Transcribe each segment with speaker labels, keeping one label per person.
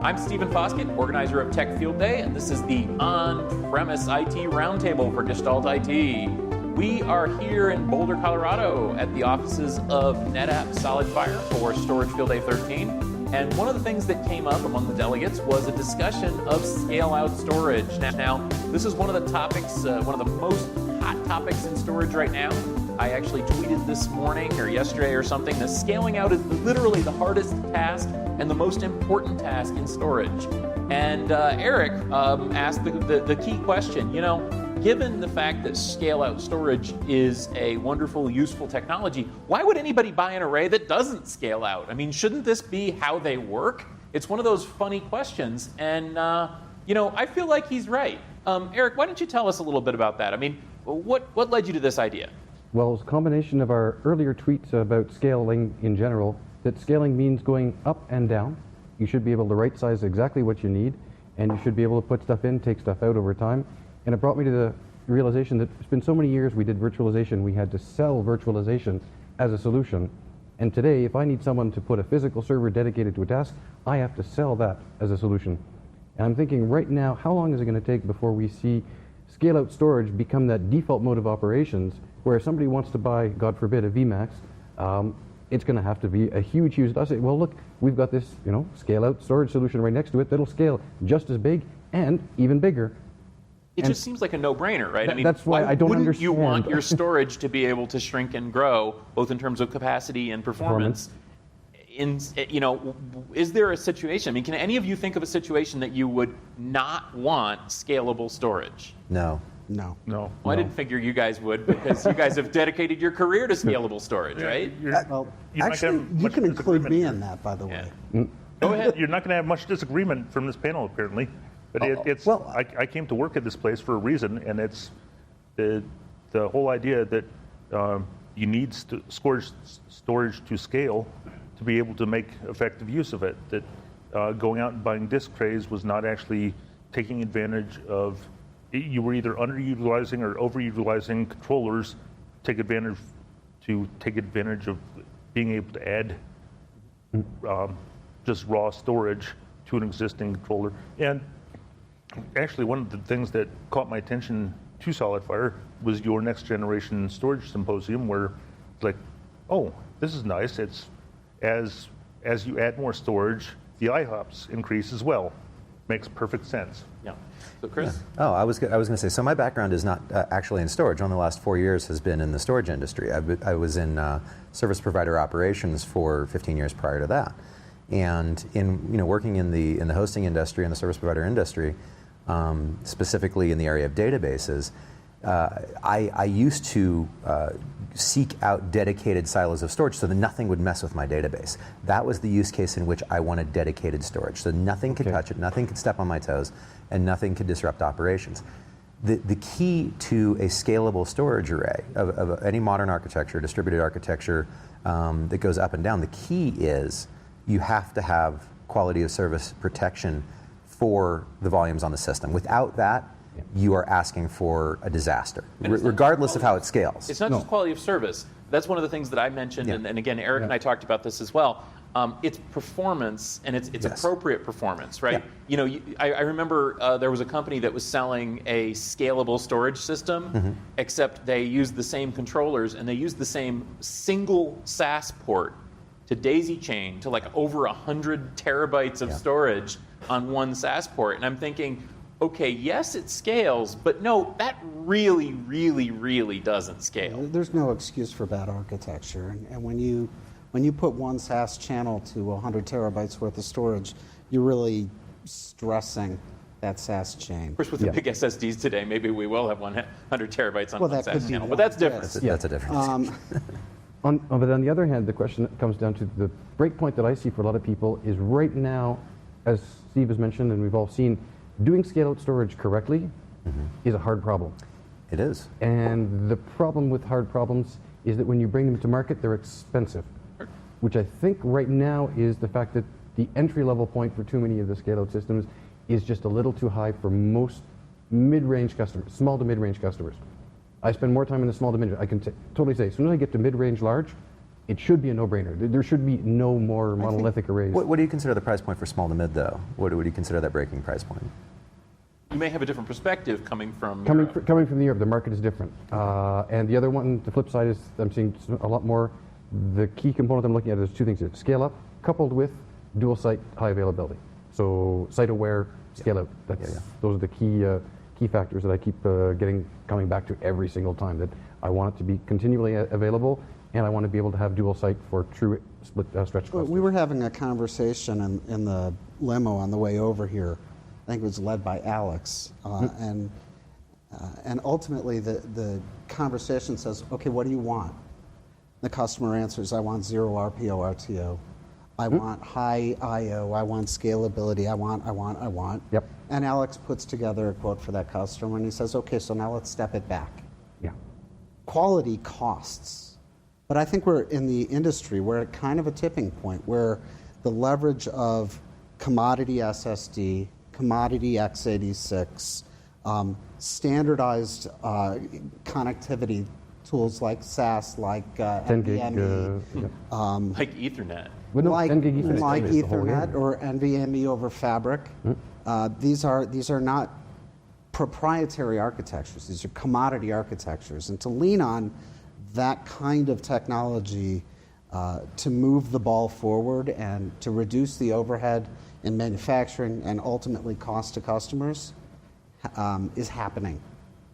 Speaker 1: I'm Stephen Foskett, organizer of Tech Field Day, and this is the on-premise IT Roundtable for Gestalt IT. We are here in Boulder, Colorado at the offices of NetApp SolidFire for Storage Field Day 13. And one of the things that came up among the delegates was a discussion of scale-out storage. Now, this is one of the topics, one of the most hot topics in storage right now. I actually tweeted this morning or yesterday or something that scaling out is literally the hardest task and the most important task in storage. And Eric asked the key question, given the fact that scale-out storage is a wonderful, useful technology, why would anybody buy an array that doesn't scale out? I mean, shouldn't this be how they work? It's one of those funny questions, and I feel like he's right. Eric, why don't you tell us a little bit about that? I mean, what led you to this idea?
Speaker 2: Well, it's a combination of our earlier tweets about scaling in general, that scaling means going up and down. You should be able to right size exactly what you need, and you should be able to put stuff in, take stuff out over time. And it brought me to the realization that it's been so many years we did virtualization, we had to sell virtualization as a solution. And today, if I need someone to put a physical server dedicated to a task, I have to sell that as a solution. And I'm thinking right now, how long is it going to take before we see scale-out storage become that default mode of operations, where if somebody wants to buy, God forbid, a VMAX, it's going to have to be a huge, I say, well, look, we've got this, scale-out storage solution right next to it that'll scale just as big and even bigger.
Speaker 1: It just seems like a no-brainer, right? I mean,
Speaker 2: that's why I don't understand.
Speaker 1: You want your storage to be able to shrink and grow, both in terms of capacity and performance. Is there a situation? I mean, can any of you think of a situation that you would not want scalable storage?
Speaker 3: No.
Speaker 1: Well, I didn't figure you guys would, because you guys have dedicated your career to scalable storage, right?
Speaker 4: Actually, you can include me in that, by the way.
Speaker 1: Go ahead.
Speaker 4: You're not going to have much disagreement from this panel, apparently. But I came to work at this place for a reason, and it's the whole idea that you need storage to scale to be able to make effective use of it. That going out and buying disk trays was not actually taking advantage of. You were either underutilizing or overutilizing controllers to take advantage of being able to add just raw storage to an existing controller. And actually, one of the things that caught my attention to SolidFire was your next generation storage symposium, where it's like, oh, this is nice. It's as you add more storage, the IHOPs increase as well. Makes perfect sense.
Speaker 1: Yeah. So Chris?
Speaker 3: Yeah. Oh, I was going to say, so my background is not actually in storage. One of the last 4 years has been in the storage industry. I was in service provider operations for 15 years prior to that. And in working in the hosting industry and the service provider industry, specifically in the area of databases, I used to seek out dedicated silos of storage so that nothing would mess with my database. That was the use case in which I wanted dedicated storage. So nothing could touch it, nothing could step on my toes, and nothing could disrupt operations. The key to a scalable storage array of any modern architecture, distributed architecture that goes up and down, the key is you have to have quality of service protection for the volumes on the system. Without that, you are asking for a disaster, regardless of how it scales.
Speaker 1: It's not just quality of service. That's one of the things that I mentioned, and again, Eric and I talked about this as well. It's performance, and it's appropriate performance, right?
Speaker 3: Yeah.
Speaker 1: I remember there was a company that was selling a scalable storage system, except they used the same controllers, and they used the same single SAS port to daisy chain to like over 100 terabytes of storage on one SAS port. And I'm thinking, okay, yes, it scales, but no, that really, really, really doesn't scale.
Speaker 5: There's no excuse for bad architecture. And when you put one SAS channel to 100 terabytes worth of storage, you're really stressing that SAS chain.
Speaker 1: Of course, with the big SSDs today, maybe we will have 100 terabytes on one SAS channel, but that's different.
Speaker 3: That's a difference.
Speaker 2: But on the other hand, the question comes down to the breakpoint that I see for a lot of people is right now, as Steve has mentioned and we've all seen, doing scale-out storage correctly is a hard problem.
Speaker 3: It is.
Speaker 2: And the problem with hard problems is that when you bring them to market, they're expensive, which I think right now is the fact that the entry-level point for too many of the scale-out systems is just a little too high for most mid-range customers, small to mid-range customers. I spend more time in the small to mid-range. I can totally say, as soon as I get to mid-range large, it should be a no-brainer. There should be no more monolithic arrays.
Speaker 3: What do you consider the price point for small to mid, though? What do you consider that breaking price point?
Speaker 1: You may have a different perspective coming from
Speaker 2: Coming from Europe, the market is different. And the other one, the flip side is I'm seeing a lot more. The key component I'm looking at is two things here. Scale up coupled with dual site high availability. So site aware, scale out. Those are the key factors that I keep coming back to every single time, that I want it to be continually available, and I want to be able to have dual site for true split stretch clusters.
Speaker 5: We were having a conversation in the limo on the way over here. I think it was led by Alex, and ultimately the conversation says, okay, what do you want? The customer answers, I want 0 RPO RTO. I want high IO, I want scalability, I want.
Speaker 2: Yep.
Speaker 5: And Alex puts together a quote for that customer, and he says, okay, so now let's step it back.
Speaker 2: Yeah.
Speaker 5: Quality costs. But I think we're in the industry, we're at kind of a tipping point where the leverage of commodity SSD, commodity x86, standardized connectivity tools like SAS, like
Speaker 2: 10 gig,
Speaker 5: NVMe,
Speaker 1: like Ethernet.
Speaker 2: Well, no,
Speaker 5: like
Speaker 2: 10 gig Ethernet,
Speaker 5: like
Speaker 2: is the whole
Speaker 5: Ethernet
Speaker 2: game.
Speaker 5: or NVMe over Fabric. These are not proprietary architectures. These are commodity architectures, and to lean on that kind of technology to move the ball forward and to reduce the overhead in manufacturing and ultimately cost to customers is happening.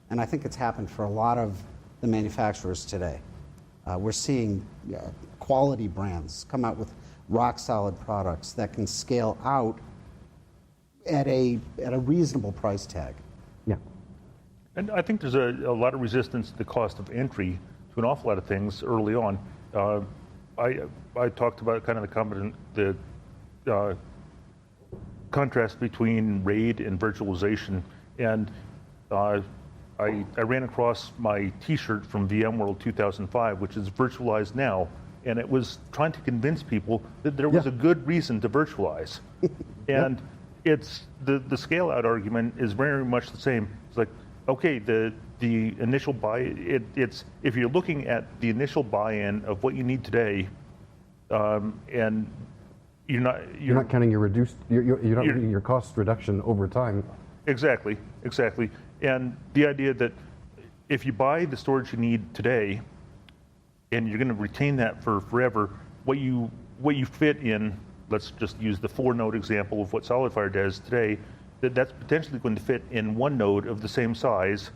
Speaker 5: And I think it's happened for a lot of the manufacturers today. We're seeing quality brands come out with rock-solid products that can scale out at a reasonable price tag.
Speaker 2: Yeah.
Speaker 4: And I think there's a lot of resistance to the cost of entry to an awful lot of things early on. I talked about kind of the contrast between RAID and virtualization, and I ran across my T-shirt from VMworld 2005, which is virtualized now, and it was trying to convince people that there was a good reason to virtualize. And it's the scale out argument is very much the same. It's like, okay, the initial buy, it's if you're looking at the initial buy-in of what you need today, and you're not
Speaker 2: counting your reduced, you're not looking your cost reduction over time.
Speaker 4: Exactly. And the idea that if you buy the storage you need today, and you're going to retain that for forever, what you fit in, let's just use the 4-node example of what SolidFire does today, that's potentially going to fit in one node of the same size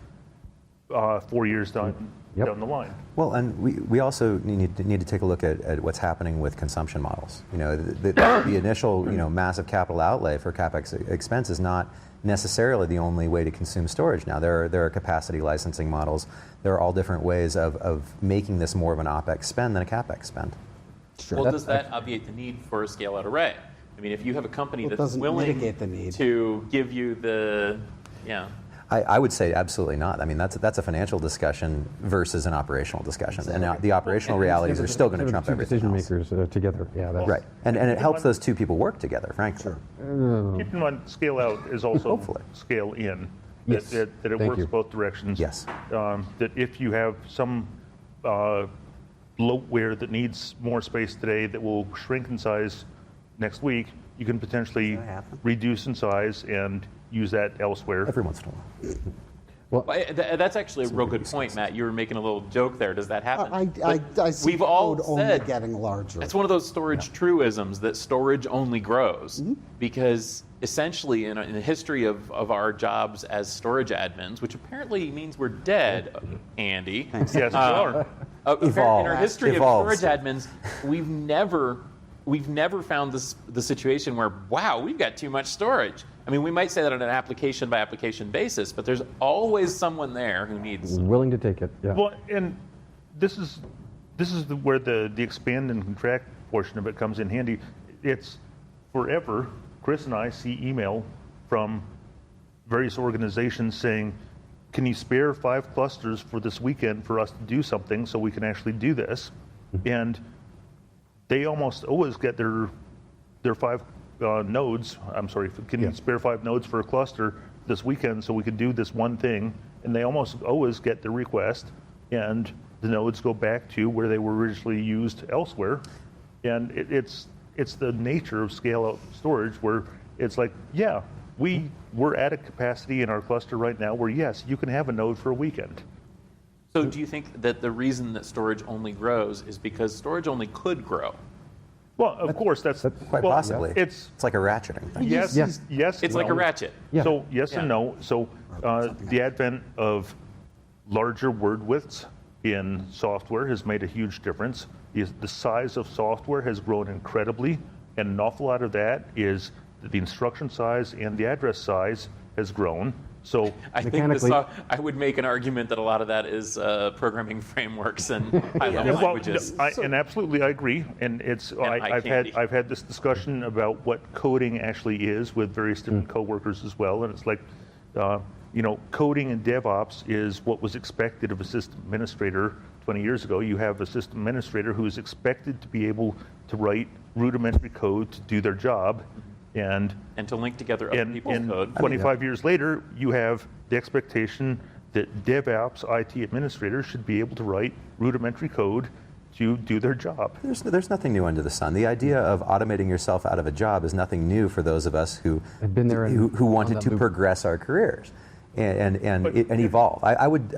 Speaker 4: 4 years down the line.
Speaker 3: Well, and we also need to take a look at what's happening with consumption models. The initial massive capital outlay for CapEx expense is not necessarily the only way to consume storage now. There are capacity licensing models. There are all different ways of making this more of an OpEx spend than a CapEx spend.
Speaker 5: Sure.
Speaker 1: Well, does that obviate the need for a scale-out array? I mean, if you have a company that's willing
Speaker 5: mitigate the need.
Speaker 1: to give you the,
Speaker 3: I would say absolutely not. I mean, that's a financial discussion versus an operational discussion, and the operational realities are still going to trump everything else.
Speaker 2: Decision makers together, that's
Speaker 3: right. And it helps those two people work together, frankly.
Speaker 2: Sure.
Speaker 4: Keep in mind, scale out is also
Speaker 3: Hopefully.
Speaker 4: scale in.
Speaker 2: Yes.
Speaker 4: That it
Speaker 2: Thank
Speaker 4: works
Speaker 2: you.
Speaker 4: both directions.
Speaker 3: Yes.
Speaker 4: That if you have some bloatware that needs more space today that will shrink in size next week, you can potentially reduce in size and use that elsewhere.
Speaker 3: Every once in a while.
Speaker 1: Well, that's actually a real good point, Matt. You were making a little joke there. Does that happen?
Speaker 5: I see
Speaker 1: we've all
Speaker 5: code only
Speaker 1: said
Speaker 5: getting larger.
Speaker 1: it's one of those storage truisms that storage only grows, because essentially in the history of our jobs as storage admins, which apparently means we're dead, Andy.
Speaker 4: Yes, we are.
Speaker 1: In our history
Speaker 3: Evolves.
Speaker 1: of storage admins, we've never found the situation where, wow, we've got too much storage. I mean, we might say that on an application by application basis, but there's always someone there who needs.
Speaker 2: Willing to take it. Yeah.
Speaker 4: Well, and this is where the expand and contract portion of it comes in handy. It's forever. Chris and I see email from various organizations saying, "Can you spare 5 clusters for this weekend for us to do something so we can actually do this?" And they almost always get their 5 nodes. I'm sorry, can you spare 5 nodes for a cluster this weekend so we can do this one thing? And they almost always get the request, and the nodes go back to where they were originally used elsewhere. And it's the nature of scale-out storage where it's like, yeah, we're at a capacity in our cluster right now where, yes, you can have a node for a weekend.
Speaker 1: So do you think that the reason that storage only grows is because storage only could grow?
Speaker 4: Well, of course, that's
Speaker 3: quite possibly.
Speaker 4: It's
Speaker 3: like a ratcheting thing.
Speaker 4: yes.
Speaker 1: It's like a ratchet.
Speaker 2: Yeah.
Speaker 4: So yes and no. So the advent of larger word widths in software has made a huge difference. The size of software has grown incredibly, and an awful lot of that is the instruction size and the address size has grown. So
Speaker 1: I think I would make an argument that a lot of that is programming frameworks and high-level languages.
Speaker 4: And absolutely, I agree. And I've had this discussion about what coding actually is with various different coworkers as well. And it's like, coding in DevOps is what was expected of a system administrator 20 years ago. You have a system administrator who is expected to be able to write rudimentary code to do their job. And
Speaker 1: to link together other people's code.
Speaker 4: 25 years later, you have the expectation that DevOps IT administrators should be able to write rudimentary code to do their job.
Speaker 3: There's nothing new under the sun. The idea of automating yourself out of a job is nothing new for those of us who
Speaker 2: have been there
Speaker 3: who wanted to progress our careers and evolve. I would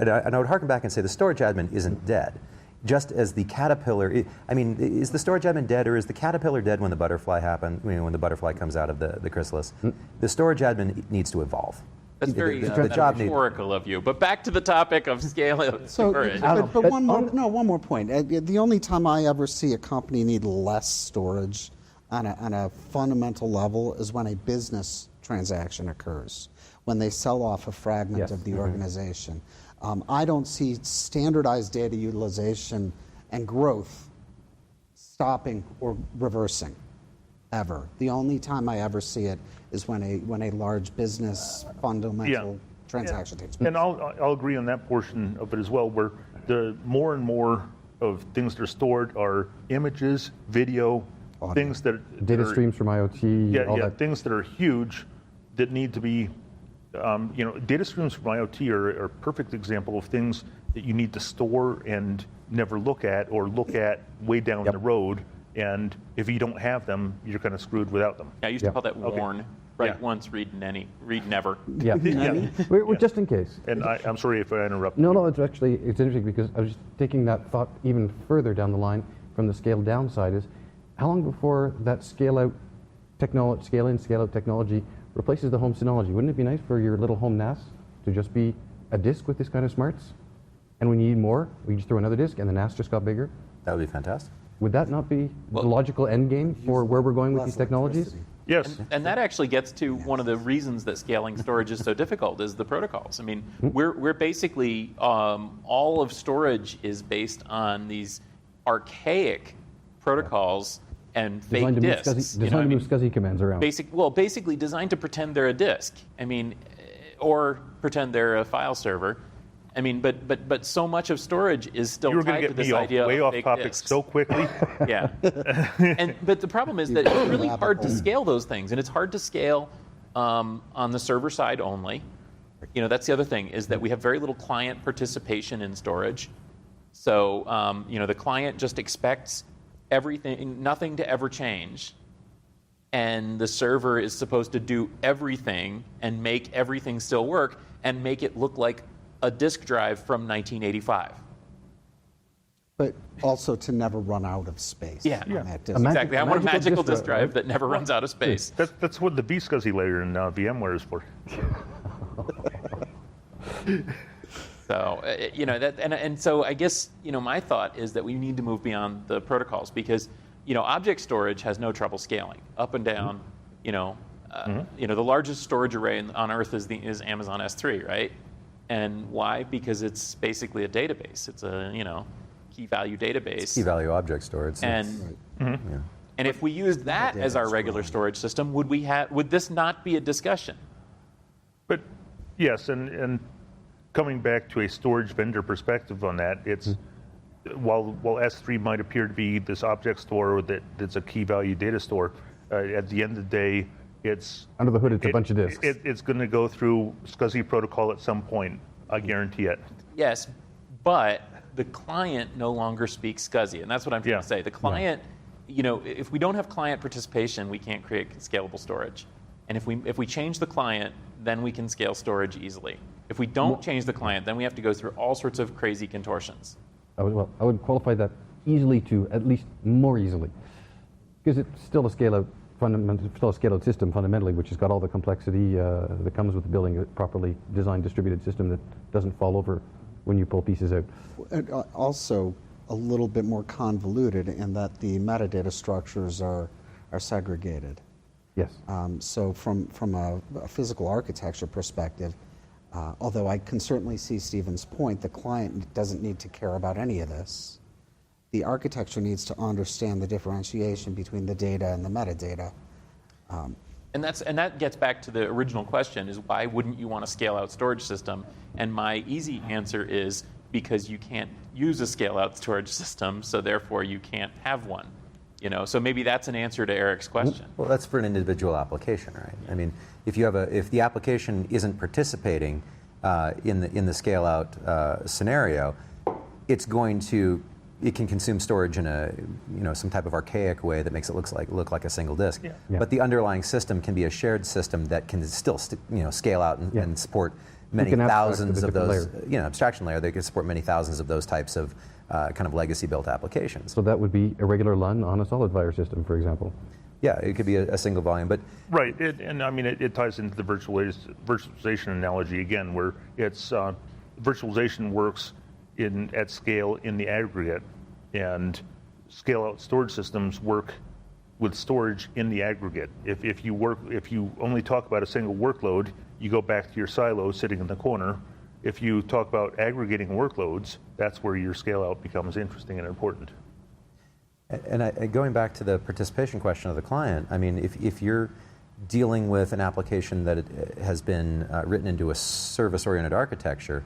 Speaker 3: harken back and say the storage admin isn't dead. Just as the caterpillar, is the storage admin dead, or is the caterpillar dead when the butterfly happened? When the butterfly comes out of the chrysalis, the storage admin needs to evolve.
Speaker 1: That's very metaphorical of you. But back to the topic of scale storage.
Speaker 5: But one more point. The only time I ever see a company need less storage on a fundamental level is when a business transaction occurs, when they sell off a fragment of the organization. I don't see standardized data utilization and growth stopping or reversing ever. The only time I ever see it is when a large business fundamental transaction takes place.
Speaker 4: And I'll agree on that portion of it as well, where the more and more of things that are stored are images, video, things that
Speaker 2: data streams from IoT.
Speaker 4: Things that are huge that need to be. Data streams from IoT are a perfect example of things that you need to store and never look at, or look at way down the road. And if you don't have them, you're kind of screwed without them.
Speaker 1: I used to call that warn. Write once, read never.
Speaker 2: Yeah. We're just in case.
Speaker 4: And I'm sorry if I interrupted.
Speaker 2: No, it's interesting because I was just taking that thought even further down the line from the scale down side is, how long before that scale out technology, scale in, scale out technology replaces the home Synology? Wouldn't it be nice for your little home NAS to just be a disk with this kind of smarts? And when you need more, we just throw another disk and the NAS just got bigger?
Speaker 3: That would be fantastic.
Speaker 2: Would that not be the logical end game for where we're going with these technologies?
Speaker 4: Yes.
Speaker 1: And that actually gets to one of the reasons that scaling storage is so difficult is the protocols. I mean, we're basically, all of storage is based on these archaic protocols and fake disks.
Speaker 2: Designed to move SCSI commands around.
Speaker 1: Basically designed to pretend they're a disk. I mean, or pretend they're a file server. I mean, but so much of storage is still tied to this idea
Speaker 4: way
Speaker 1: of
Speaker 4: off
Speaker 1: fake
Speaker 4: topic
Speaker 1: disks.
Speaker 4: so quickly.
Speaker 1: Yeah. But the problem is that it's really hard to scale those things, and it's hard to scale on the server side only. That's the other thing, is that we have very little client participation in storage. So, the client just expects nothing to ever change. And the server is supposed to do everything and make everything still work and make it look like a disk drive from 1985.
Speaker 5: But also to never run out of space on that disk.
Speaker 1: Exactly. I want a magical disk drive that never runs out of space.
Speaker 4: That's what the vSCSI layer in VMware is for.
Speaker 1: So, so I guess, my thought is that we need to move beyond the protocols because, object storage has no trouble scaling up and down. The largest storage array on Earth is Amazon S3, right? And why? Because it's basically a database. It's a, key value database.
Speaker 3: Key value object storage.
Speaker 1: And if we used that as our regular storage system, would this not be a discussion?
Speaker 4: But yes, and coming back to a storage vendor perspective on that, it's while S3 might appear to be this object store that's a key value data store, at the end of the day, it's
Speaker 2: under the hood. It's a bunch of disks.
Speaker 4: It's going to go through SCSI protocol at some point. I guarantee it.
Speaker 1: Yes, but the client no longer speaks SCSI, and that's what I'm trying to say. The client, if we don't have client participation, we can't create scalable storage. And if we change the client, then we can scale storage easily. If we don't change the client, then we have to go through all sorts of crazy contortions.
Speaker 2: I would qualify that easily to at least more easily, because it's still a scale-out system fundamentally, which has got all the complexity that comes with building a properly designed distributed system that doesn't fall over when you pull pieces out.
Speaker 5: Also, a little bit more convoluted in that the metadata structures are segregated.
Speaker 2: Yes.
Speaker 5: So from a physical architecture perspective, although I can certainly see Stephen's point, the client doesn't need to care about any of this. The architecture needs to understand the differentiation between the data and the metadata.
Speaker 1: And that gets back to the original question: is why wouldn't you want a scale-out storage system? And my easy answer is because you can't use a scale-out storage system, so therefore you can't have one. So maybe that's an answer to Eric's question.
Speaker 3: Well, that's for an individual application, right? I mean, if the application isn't participating in the scale-out scenario, it can consume storage in some type of archaic way that makes it look like a single disk.
Speaker 4: Yeah.
Speaker 2: Yeah.
Speaker 3: But the underlying system can be a shared system that can still scale out and support many thousands of those abstraction layer. They can support many thousands of those types of kind of legacy built applications.
Speaker 2: So that would be a regular LUN on a solid wire system, for example.
Speaker 3: Yeah, it could be a single volume, but
Speaker 4: Right, it ties into the virtualization analogy again, where it's virtualization works at scale in the aggregate, and scale-out storage systems work with storage in the aggregate. If you only talk about a single workload, you go back to your silo sitting in the corner. If you talk about aggregating workloads, that's where your scale-out becomes interesting and important.
Speaker 3: And going back to the participation question of the client, I mean, if you're dealing with an application that has been written into a service-oriented architecture,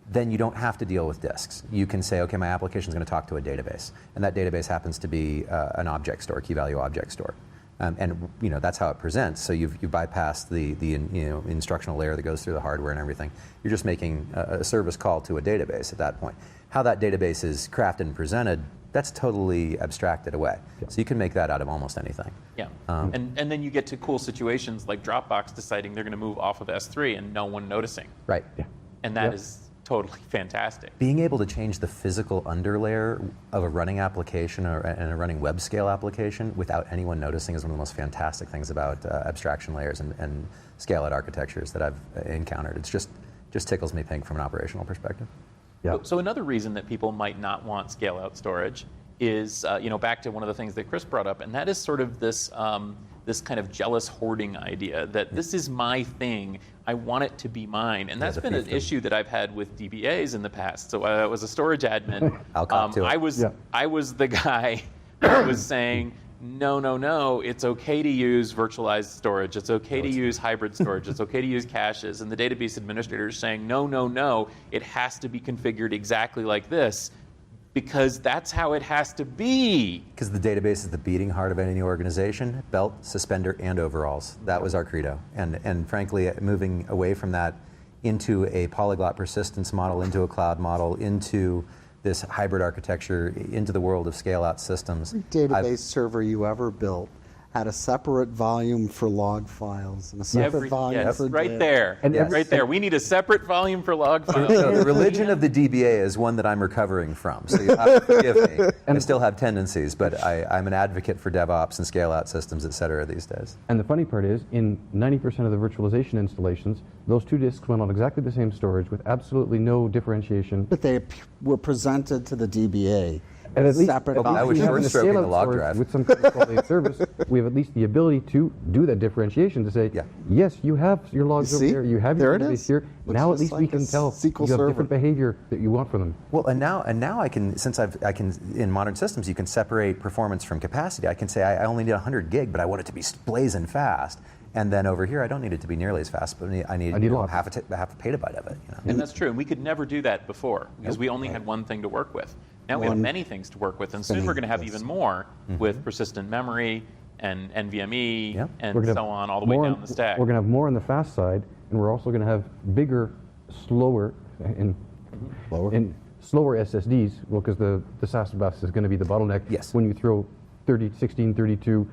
Speaker 3: then you don't have to deal with disks. You can say, okay, my application is going to talk to a database, and that database happens to be an object store, key-value object store. And that's how it presents. So you bypass the instructional layer that goes through the hardware and everything. You're just making a service call to a database at that point. How that database is crafted and presented, that's totally abstracted away. Yeah. So you can make that out of almost anything.
Speaker 1: Yeah, and then you get to cool situations like Dropbox deciding they're going to move off of S3 and no one noticing.
Speaker 3: Right.
Speaker 2: Yeah.
Speaker 1: And that is totally fantastic.
Speaker 3: Being able to change the physical underlayer of a running application and a running web scale application without anyone noticing is one of the most fantastic things about abstraction layers and scale-out architectures that I've encountered. It's just tickles me pink from an operational perspective.
Speaker 2: Yeah.
Speaker 1: So another reason that people might not want scale-out storage is, back to one of the things that Chris brought up, and that is sort of this this kind of jealous hoarding idea that this is my thing, I want it to be mine. And that's been an issue that I've had with DBAs in the past. So I was a storage admin.
Speaker 3: I'll cop to it.
Speaker 1: I was the guy that was saying, no, it's okay to use virtualized storage. It's okay to use hybrid storage. It's okay to use caches. And the database administrator is saying, no, it has to be configured exactly like this, because that's how it has to be.
Speaker 3: Because the database is the beating heart of any organization, belt, suspender, and overalls. That was our credo. And frankly, moving away from that into a polyglot persistence model, into a cloud model, into this hybrid architecture, into the world of scale-out systems.
Speaker 5: Every database server you ever built had a separate volume for log files and a separate volume for
Speaker 1: right
Speaker 5: disk.
Speaker 1: there.
Speaker 2: And
Speaker 1: right there. We need a separate volume for log files.
Speaker 3: So the religion of the DBA is one that I'm recovering from, so you have to forgive me. I still have tendencies, but I'm an advocate for DevOps and scale-out systems, et cetera, these days.
Speaker 2: And the funny part is, in 90% of the virtualization installations, those two disks went on exactly the same storage with absolutely no differentiation.
Speaker 5: But they were presented to the DBA.
Speaker 2: And at least,
Speaker 5: separate
Speaker 3: I was
Speaker 2: we have
Speaker 3: short stroking the log
Speaker 2: storage
Speaker 3: drive.
Speaker 2: with some kind of quality of service, we have at least the ability to do that differentiation to say, yes, you have your logs over there, you have your database here.
Speaker 5: Looks
Speaker 2: now at
Speaker 5: just
Speaker 2: least
Speaker 5: like
Speaker 2: we
Speaker 5: a
Speaker 2: can tell
Speaker 5: SQL
Speaker 2: you have
Speaker 5: server.
Speaker 2: different behavior that you want from them.
Speaker 3: Well, and now I can, since I can, in modern systems, you can separate performance from capacity. I can say I only need 100 gig, but I want it to be blazing fast. And then over here, I don't need it to be nearly as fast, but I need half a petabyte of it.
Speaker 1: And that's true. And we could never do that before because we only had one thing to work with. Now we have many things to work with, and soon we're going to have even more with persistent memory and NVMe and so on, all the way down the stack.
Speaker 2: We're going to have more on the fast side, and we're also going to have bigger, slower, slower SSDs, well, because the SAS bus is going to be the bottleneck.
Speaker 3: Yes.
Speaker 2: When you throw 16, 32,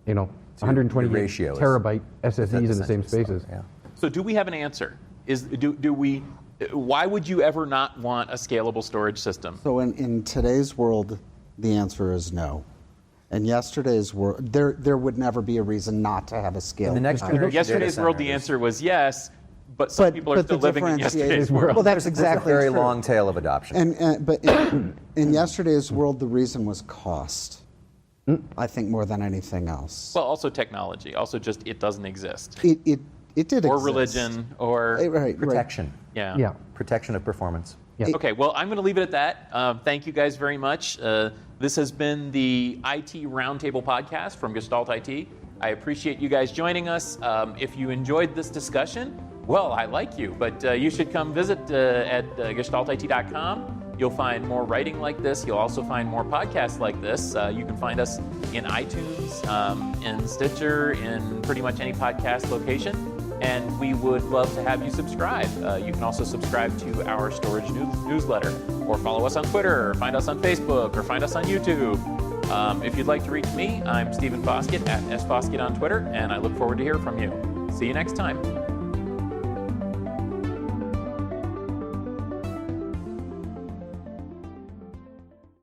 Speaker 2: 128
Speaker 3: ratio
Speaker 2: terabyte SSDs in the same spaces.
Speaker 3: Yeah.
Speaker 1: So do we have an answer? Why would you ever not want a scalable storage system?
Speaker 5: So in today's world, the answer is no. In yesterday's world, there would never be a reason not to have a scale.
Speaker 3: In the next generation
Speaker 1: Yesterday's
Speaker 3: data
Speaker 1: world, the
Speaker 3: centers.
Speaker 1: answer was yes, but some people are still
Speaker 5: the
Speaker 1: living in yesterday's
Speaker 5: differentiation-
Speaker 1: world.
Speaker 5: Well, that's exactly
Speaker 3: Very
Speaker 5: true.
Speaker 3: long tail of adoption.
Speaker 5: But in yesterday's world, the reason was cost. I think more than anything else.
Speaker 1: Well, also technology. Also just it doesn't exist.
Speaker 5: It did
Speaker 1: Or
Speaker 5: exist.
Speaker 1: religion, or...
Speaker 5: Right.
Speaker 3: Protection.
Speaker 1: Yeah.
Speaker 2: Yeah.
Speaker 3: Protection of performance.
Speaker 2: Yeah.
Speaker 1: Okay, well, I'm going to leave it at that. Thank you guys very much. This has been the IT Roundtable podcast from Gestalt IT. I appreciate you guys joining us. If you enjoyed this discussion, well, I like you, but you should come visit at gestaltit.com. You'll find more writing like this. You'll also find more podcasts like this. You can find us in iTunes, in Stitcher, in pretty much any podcast location. And we would love to have you subscribe. You can also subscribe to our storage newsletter, or follow us on Twitter, or find us on Facebook, or find us on YouTube. If you'd like to reach me, I'm Stephen Foskett at sfoskett on Twitter, and I look forward to hearing from you. See you next time.